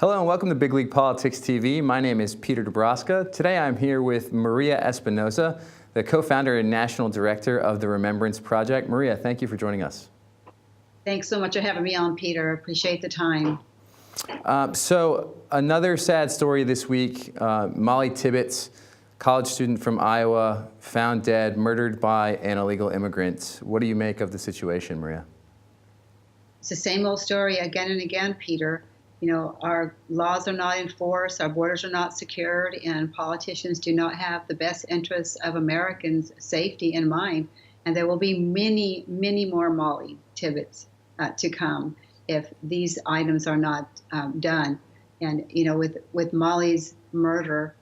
Hello and welcome to Big League Politics TV. My name is Peter Dabrowska. Today I'm here with Maria Espinoza, the co-founder and national director of the Remembrance Project. Maria, thank you for joining us. Thanks so much for having me on, Peter. Appreciate the time. So another sad story this week. Molly Tibbetts, college student from Iowa, found dead, murdered by an illegal immigrant. What do you make of the situation, Maria? It's the same old story again and again, Peter. You know, our laws are not enforced, our borders are not secured, and politicians do not have the best interests of Americans' safety in mind. And there will be many, many more Molly Tibbetts to come if these items are not done. And, you know, with Molly's murder,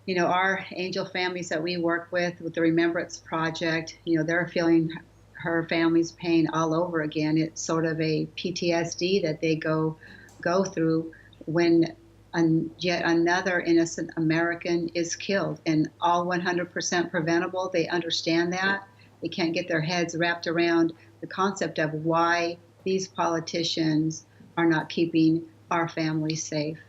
you know, our angel families that we work with the Remembrance Project, you know, they're feeling her family's pain all over again. It's sort of a PTSD that they go through when yet another innocent American is killed, and all 100% preventable. They understand that. They can't get their heads wrapped around the concept of why these politicians are not keeping our families safe.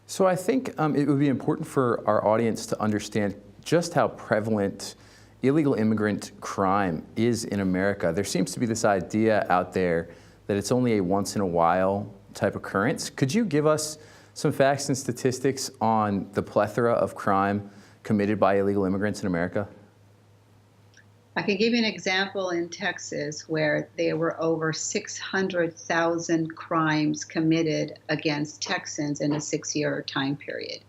So I think it would be important for our audience to understand just how prevalent illegal immigrant crime is in America. There seems to be this idea out there that it's only a once in a while type occurrence. Could you give us some facts and statistics on the plethora of crime committed by illegal immigrants in America? I can give you an example in Texas where there were over 600,000 crimes committed against Texans in a 6-year time period.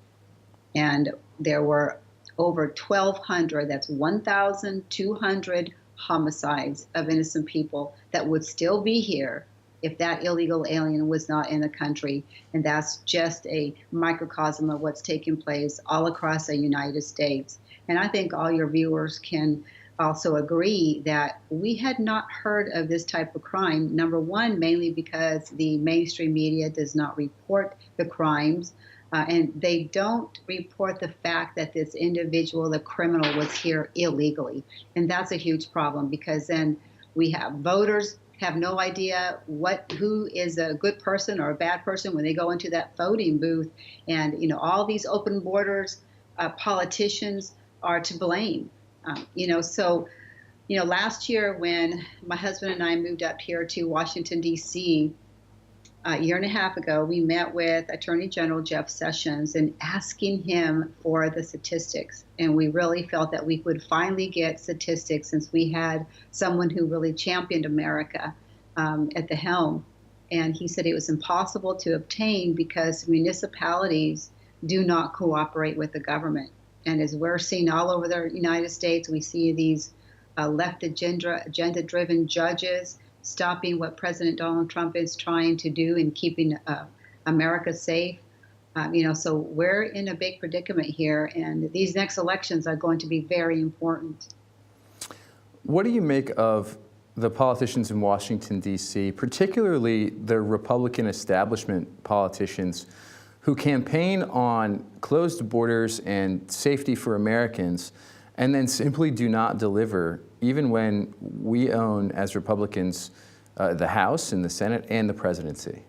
And there were over 1,200, that's 1,200 homicides of innocent people that would still be here if that illegal alien was not in the country. And that's just a microcosm of what's taking place all across the United States. And I think all your viewers can also agree that we had not heard of this type of crime. Number one, mainly because the mainstream media does not report the crimes. And they don't report the fact that this individual, the criminal, was here illegally. And that's a huge problem, because then we have voters have no idea who is a good person or a bad person when they go into that voting booth. And, you know, all these open borders politicians are to blame. So last year when my husband and I moved up here to Washington, D.C., a year and a half ago, we met with Attorney General Jeff Sessions and asking him for the statistics. And we really felt that we would finally get statistics, since we had someone who really championed America at the helm. And he said it was impossible to obtain because municipalities do not cooperate with the government. And as we're seeing all over the United States, we see these left agenda-driven judges stopping what President Donald Trump is trying to do in keeping America safe. So we're in a big predicament here, and these next elections are going to be very important. What do you make of the politicians in Washington, D.C., particularly the Republican establishment politicians who campaign on closed borders and safety for Americans and then simply do not deliver, even when we own, as Republicans, the House and the Senate and the presidency?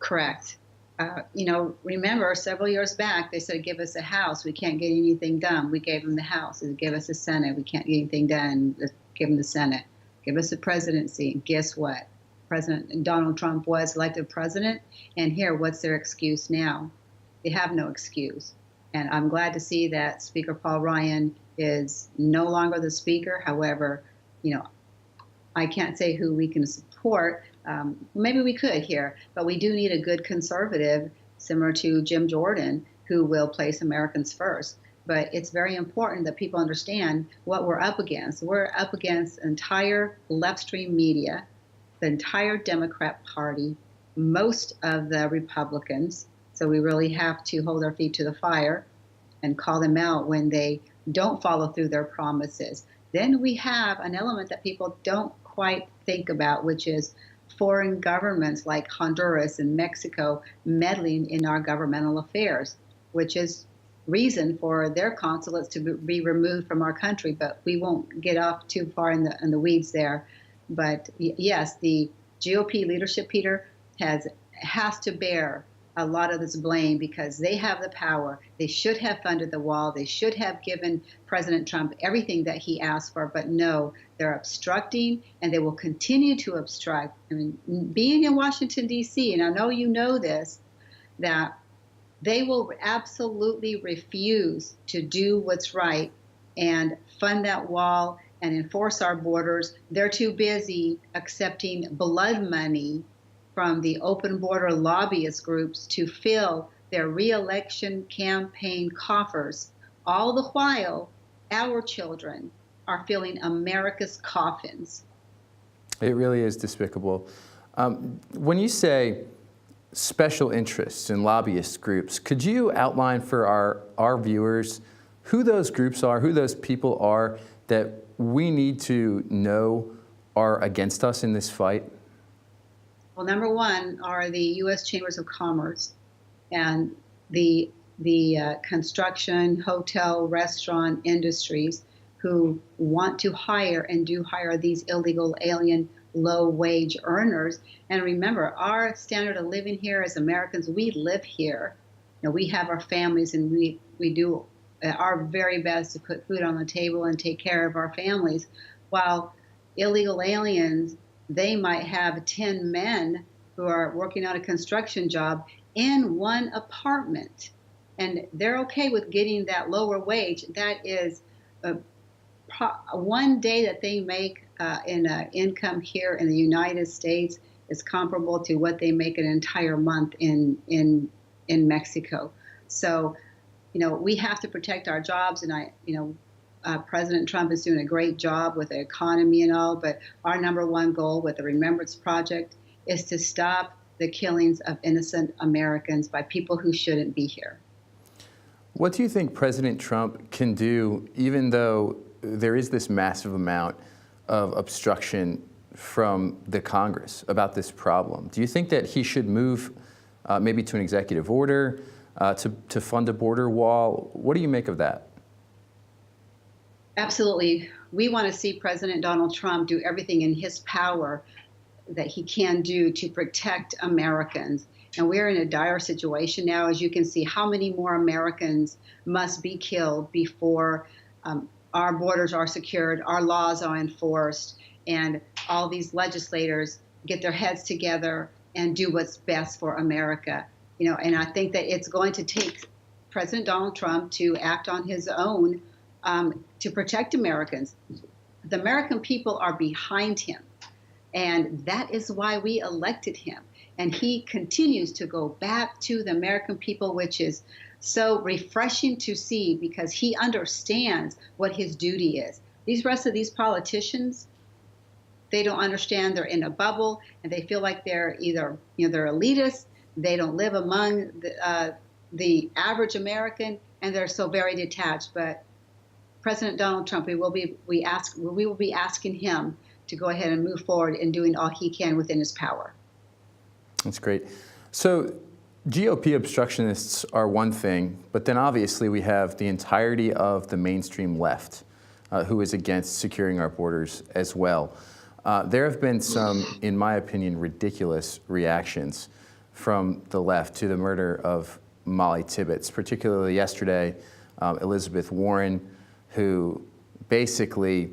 Correct. Remember several years back, they said, give us a House. We can't get anything done. We gave them the House. They give us a Senate. We can't get anything done. Let's give them the Senate. Give us the presidency. And guess what? President Donald Trump was elected president. And here, what's their excuse now? They have no excuse. And I'm glad to see that Speaker Paul Ryan is no longer the speaker. However, I can't say who we can support. Maybe we could here, but we do need a good conservative, similar to Jim Jordan, who will place Americans first. But it's very important that people understand what we're up against. We're up against entire left-stream media, the entire Democrat Party, most of the Republicans. So we really have to hold our feet to the fire and call them out when they don't follow through their promises. Then we have an element that people don't quite think about, which is foreign governments like Honduras and Mexico meddling in our governmental affairs, which is reason for their consulates to be removed from our country. But we won't get off too far in the weeds there. But yes, the GOP leadership, Peter, has has to bear a lot of this blame because they have the power. They should have funded the wall. They should have given President Trump everything that he asked for, but no, they're obstructing and they will continue to obstruct. I mean, being in Washington, D.C., and I know you know this, that they will absolutely refuse to do what's right and fund that wall and enforce our borders. They're too busy accepting blood money from the open border lobbyist groups to fill their reelection campaign coffers. All the while, our children are filling America's coffins. It really is despicable. When you say special interests and lobbyist groups, could you outline for our viewers who those groups are, who those people are that we need to know are against us in this fight? Well, number one are the U.S. Chambers of Commerce and the construction, hotel, restaurant industries who want to hire and do hire these illegal alien low-wage earners. And remember, our standard of living here as Americans, we live here. You know, we have our families and we do our very best to put food on the table and take care of our families, while illegal aliens, they might have 10 men who are working on a construction job in one apartment. And they're okay with getting that lower wage. That is one day that they make in income here in the United States is comparable to what they make an entire month in Mexico. So, you know, we have to protect our jobs, and President Trump is doing a great job with the economy and all, but our number one goal with the Remembrance Project is to stop the killings of innocent Americans by people who shouldn't be here. What do you think President Trump can do, even though there is this massive amount of obstruction from the Congress about this problem? Do you think that he should move maybe to an executive order to fund a border wall? What do you make of that? Absolutely. We want to see President Donald Trump do everything in his power that he can do to protect Americans. And we're in a dire situation now. As you can see, how many more Americans must be killed before our borders are secured, our laws are enforced, and all these legislators get their heads together and do what's best for America. You know, and I think that it's going to take President Donald Trump to act on his own to protect Americans. The American people are behind him, and that is why we elected him. And he continues to go back to the American people, which is so refreshing to see because he understands what his duty is. These rest of these politicians, they don't understand. They're in a bubble, and they feel like they're either, they're elitists, they don't live among the average American, and they're so very detached. But President Donald Trump, we will be asking him to go ahead and move forward in doing all he can within his power. That's great. So GOP obstructionists are one thing, but then obviously we have the entirety of the mainstream left who is against securing our borders as well. There have been some, in my opinion, ridiculous reactions from the left to the murder of Molly Tibbetts, particularly yesterday, Elizabeth Warren, who basically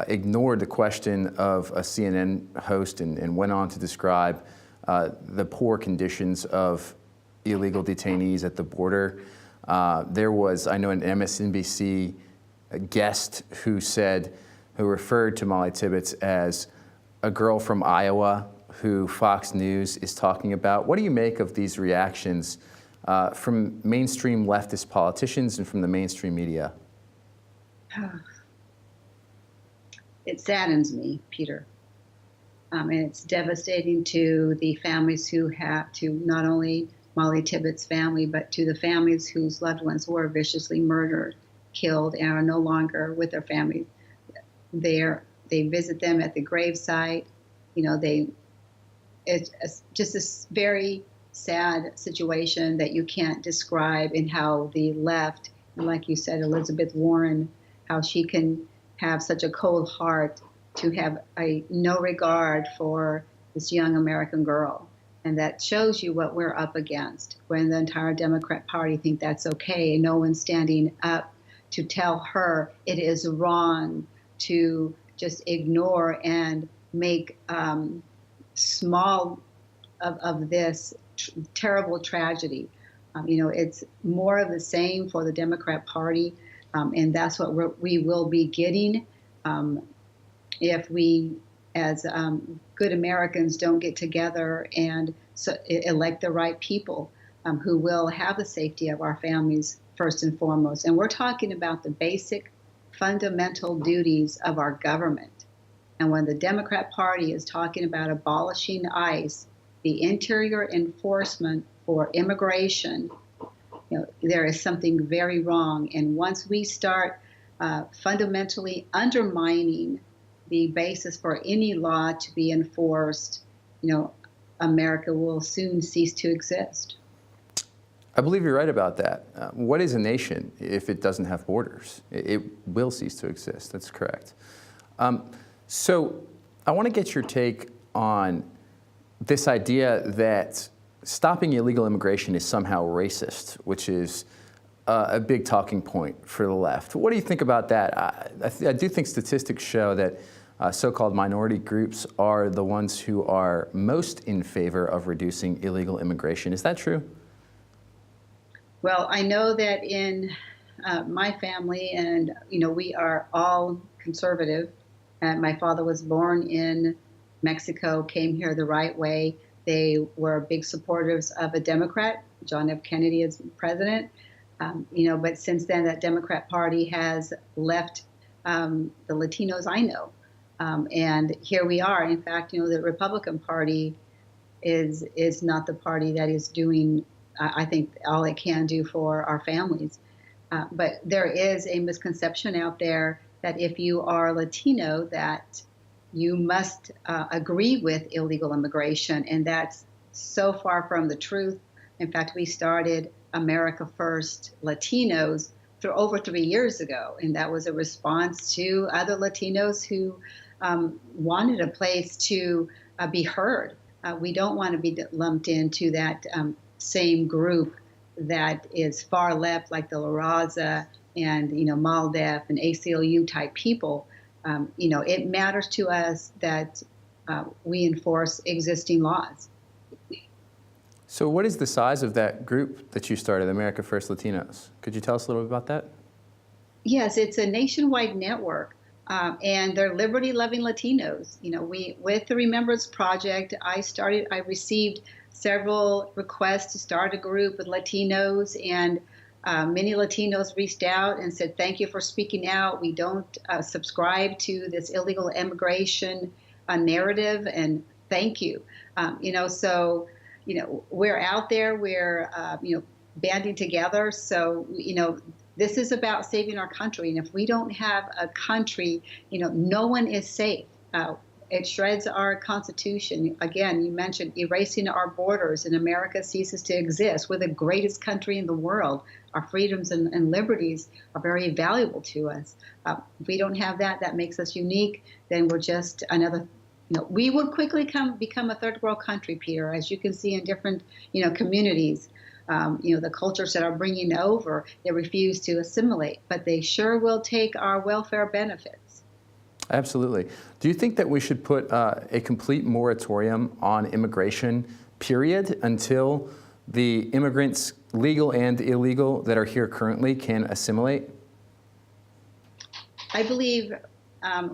ignored the question of a CNN host and went on to describe the poor conditions of illegal detainees at the border. There was, I know, an MSNBC guest who referred to Molly Tibbetts as a girl from Iowa who Fox News is talking about. What do you make of these reactions from mainstream leftist politicians and from the mainstream media? It saddens me, Peter. And it's devastating to the families who have, to not only Molly Tibbetts' family, but to the families whose loved ones were viciously murdered, killed, and are no longer with their families. They visit them at the gravesite. It's just a very sad situation that you can't describe, in how the left, and like you said, Elizabeth Warren, how she can have such a cold heart to have no regard for this young American girl. And that shows you what we're up against when the entire Democrat Party think that's okay. No one's standing up to tell her it is wrong to just ignore and make small of this terrible tragedy. It's more of the same for the Democrat Party, and that's what we will be getting if we, as good Americans, don't get together and elect the right people who will have the safety of our families first and foremost. And we're talking about the basic fundamental duties of our government. And when the Democrat Party is talking about abolishing ICE, the interior enforcement for immigration, there is something very wrong. And once we start fundamentally undermining the basis for any law to be enforced, America will soon cease to exist. I believe you're right about that. What is a nation if it doesn't have borders? It will cease to exist. That's correct. So I want to get your take on this idea that stopping illegal immigration is somehow racist, which is a big talking point for the left. What do you think about that? I do think statistics show that so-called minority groups are the ones who are most in favor of reducing illegal immigration. Is that true? Well, I know that in my family, and we are all conservative. My father was born in Mexico, came here the right way. They were big supporters of a Democrat, John F. Kennedy as president. But since then, that Democrat Party has left the Latinos I know. And here we are. In fact, the Republican Party is not the party that is doing, I think, all it can do for our families. But there is a misconception out there that if you are Latino, that you must agree with illegal immigration, and that's so far from the truth. In fact, we started America First Latinos over 3 years ago, and that was a response to other Latinos who wanted a place to be heard. We don't want to be lumped into that same group that is far left, like the La Raza and MALDEF and ACLU type people. It matters to us that we enforce existing laws. So what is the size of that group that you started, America First Latinos? Could you tell us a little bit about that? Yes, it's a nationwide network, and they're liberty-loving Latinos. With the Remembrance Project, I received several requests to start a group with Latinos, and many Latinos reached out and said, thank you for speaking out. We don't subscribe to this illegal immigration narrative, and thank you. So we're out there, we're, banding together. So, this is about saving our country. And if we don't have a country, no one is safe. It shreds our Constitution. Again, you mentioned erasing our borders, and America ceases to exist. We're the greatest country in the world. Our freedoms and liberties are very valuable to us. If we don't have that, that makes us unique. Then we're just another. We would quickly become a third world country, Peter, as you can see in different, communities. The cultures that are bringing over, they refuse to assimilate, but they sure will take our welfare benefits. Absolutely. Do you think that we should put a complete moratorium on immigration, period, until the immigrants, legal and illegal, that are here currently can assimilate? I believe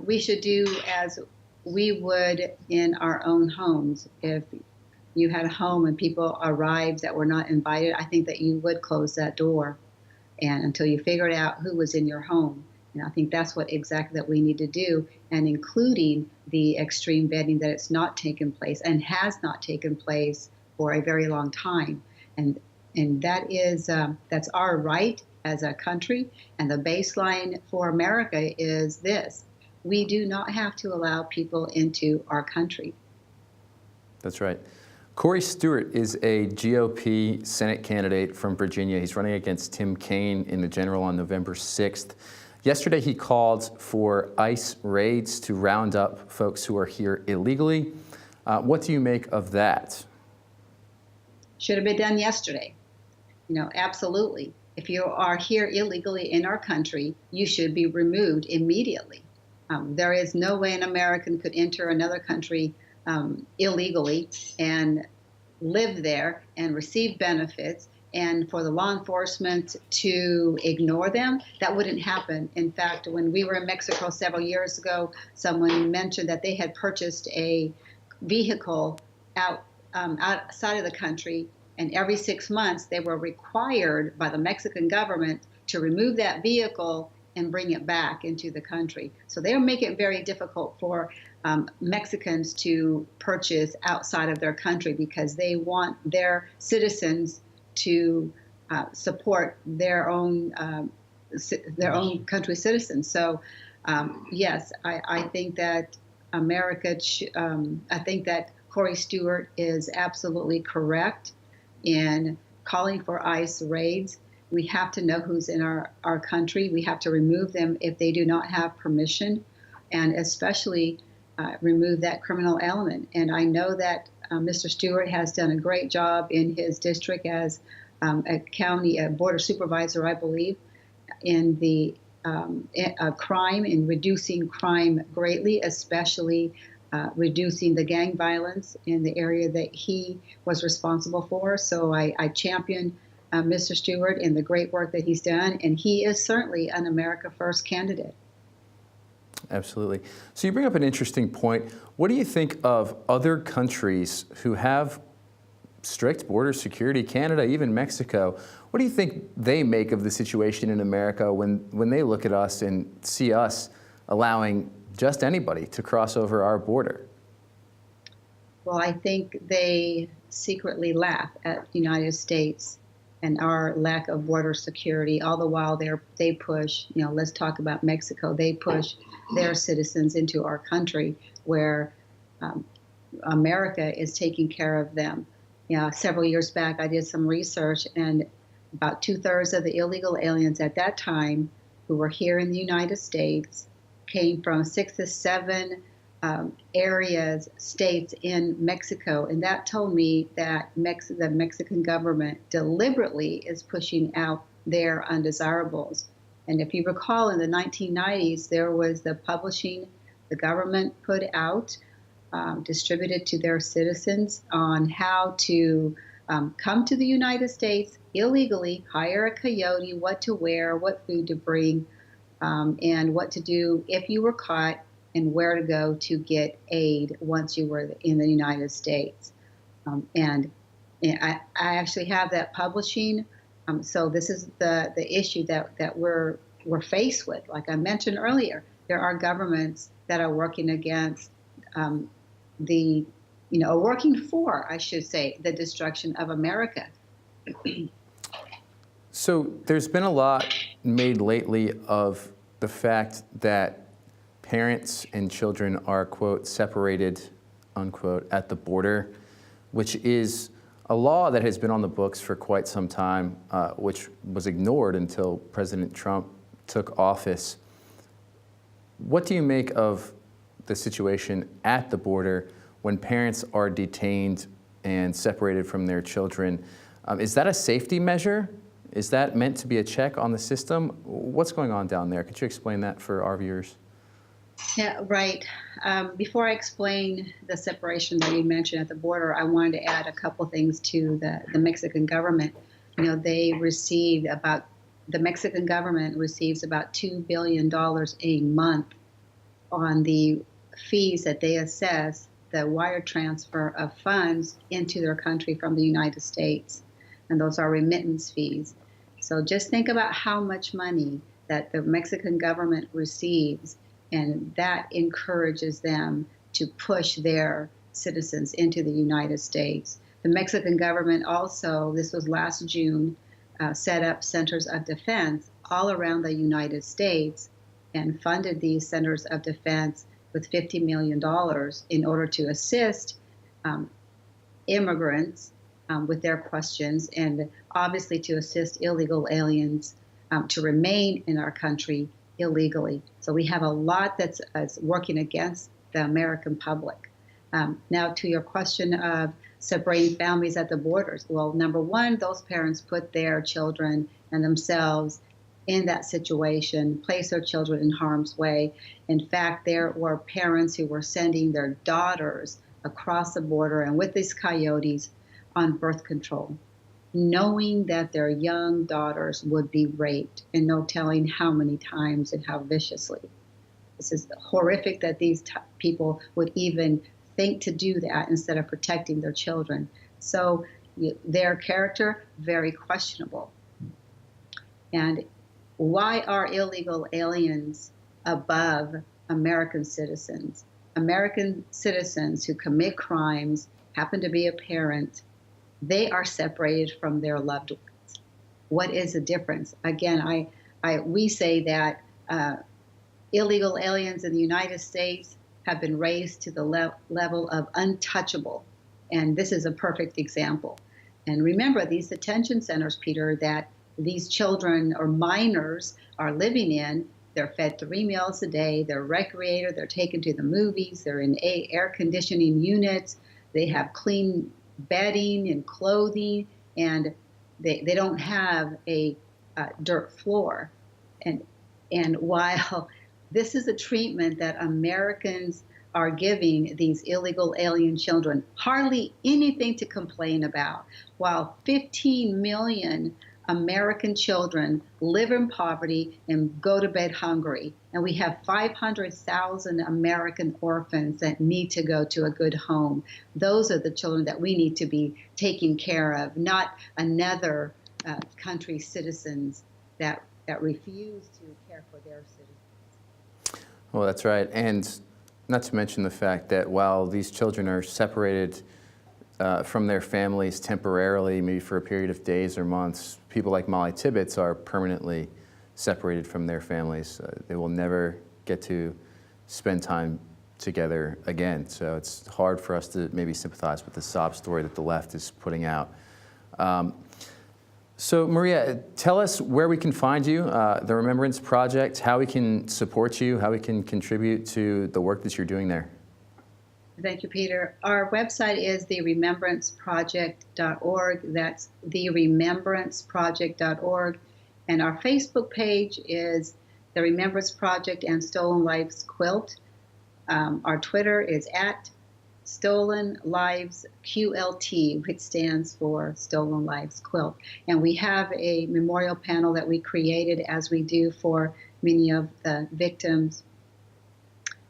we should do as we would in our own homes. If you had a home and people arrived that were not invited, I think that you would close that door and until you figured out who was in your home. And I think that's what exactly that we need to do, and including the extreme vetting that it's not taken place and has not taken place for a very long time. And that is that's our right as a country. And the baseline for America is this: we do not have to allow people into our country. That's right. Corey Stewart is a GOP Senate candidate from Virginia. He's running against Tim Kaine in the general on November 6th. Yesterday, he called for ICE raids to round up folks who are here illegally. What do you make of that? Should have been done yesterday. Absolutely. If you are here illegally in our country, you should be removed immediately. There is no way an American could enter another country illegally and live there and receive benefits, and for the law enforcement to ignore them. That wouldn't happen. In fact, when we were in Mexico several years ago, someone mentioned that they had purchased a vehicle outside of the country, and every 6 months they were required by the Mexican government to remove that vehicle and bring it back into the country. So they're making it very difficult for Mexicans to purchase outside of their country because they want their citizens to support their own country citizens. So yes, I think that I think that Corey Stewart is absolutely correct in calling for ICE raids. We have to know who's in our country. We have to remove them if they do not have permission, and especially remove that criminal element. And I know that Mr. Stewart has done a great job in his district as a border supervisor, I believe, in the crime, in reducing crime greatly, especially reducing the gang violence in the area that he was responsible for. So I champion Mr. Stewart and the great work that he's done, and he is certainly an America First candidate. Absolutely. So you bring up an interesting point. What do you think of other countries who have strict border security, Canada, even Mexico? What do you think they make of the situation in America when they look at us and see us allowing just anybody to cross over our border? Well, I think they secretly laugh at the United States and our lack of border security. All the while they push, let's talk about Mexico, they push their citizens into our country where America is taking care of them. Several years back, I did some research, and about 2/3 of the illegal aliens at that time who were here in the United States came from 6 to 7 states in Mexico. And that told me that the Mexican government deliberately is pushing out their undesirables. And if you recall, in the 1990s, there was the publishing the government put out, distributed to their citizens on how to come to the United States illegally, hire a coyote, what to wear, what food to bring, and what to do if you were caught, and where to go to get aid once you were in the United States. And I actually have that publishing. So this is the issue that we're faced with. Like I mentioned earlier, there are governments that are working against working for, I should say, the destruction of America. So there's been a lot made lately of the fact that parents and children are, quote, separated, unquote, at the border, which is a law that has been on the books for quite some time, which was ignored until President Trump took office. What do you make of the situation at the border when parents are detained and separated from their children? Is that a safety measure? Is that meant to be a check on the system? What's going on down there? Could you explain that for our viewers? Yeah, right. Before I explain the separation that you mentioned at the border, I wanted to add a couple things to the Mexican government. The Mexican government receives about $2 billion a month on the fees that they assess the wire transfer of funds into their country from the United States. And those are remittance fees. So just think about how much money that the Mexican government receives, and that encourages them to push their citizens into the United States. The Mexican government also, this was last June, set up centers of defense all around the United States and funded these centers of defense with $50 million in order to assist immigrants with their questions, and obviously to assist illegal aliens to remain in our country illegally. So we have a lot that's working against the American public. Now, to your question of separating families at the borders. Well, number one, those parents put their children and themselves in that situation, place their children in harm's way. In fact, there were parents who were sending their daughters across the border and with these coyotes on birth control, knowing that their young daughters would be raped, and no telling how many times and how viciously. This is horrific that these people would even think to do that instead of protecting their children. So their character, very questionable. And why are illegal aliens above American citizens? American citizens who commit crimes, happen to be a parent, they are separated from their loved ones. What is the difference? Again, we say that illegal aliens in the United States have been raised to the level of untouchable. And this is a perfect example. And remember, these detention centers, Peter, that these children or minors are living in, they're fed 3 meals a day, they're recreated, they're taken to the movies, they're in air conditioning units, they have clean bedding and clothing, and they don't have a dirt floor. And while this is a treatment that Americans are giving these illegal alien children, hardly anything to complain about, while 15 million American children live in poverty and go to bed hungry. And we have 500,000 American orphans that need to go to a good home. Those are the children that we need to be taking care of, not another country's citizens that refuse to care for their citizens. Well, that's right. And not to mention the fact that while these children are separated from their families temporarily, maybe for a period of days or months, people like Molly Tibbetts are permanently separated from their families. They will never get to spend time together again. So it's hard for us to maybe sympathize with the sob story that the left is putting out. So Maria, tell us where we can find you, the Remembrance Project, how we can support you, how we can contribute to the work that you're doing there. Thank you, Peter. Our website is theremembranceproject.org. That's theremembranceproject.org. And our Facebook page is The Remembrance Project and Stolen Lives Quilt. Our Twitter is at Stolen Lives QLT, which stands for Stolen Lives Quilt. And we have a memorial panel that we created, as we do for many of the victims.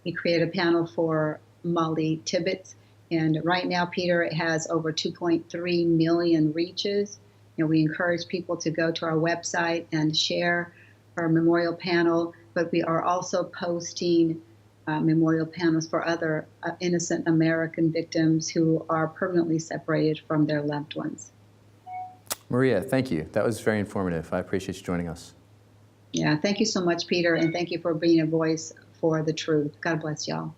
We created a panel for Molly Tibbetts, and right now, Peter, it has over 2.3 million reaches. And we encourage people to go to our website and share our memorial panel, but we are also posting memorial panels for other innocent American victims who are permanently separated from their loved ones. Maria, thank you. That was very informative. I appreciate you joining us. Yeah, thank you so much, Peter, and thank you for being a voice for the truth. God bless y'all.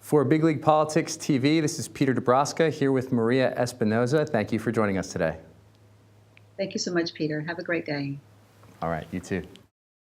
For Big League Politics TV, this is Peter Dabrowska here with Maria Espinoza. Thank you for joining us today. Thank you so much, Peter. Have a great day. All right, you too.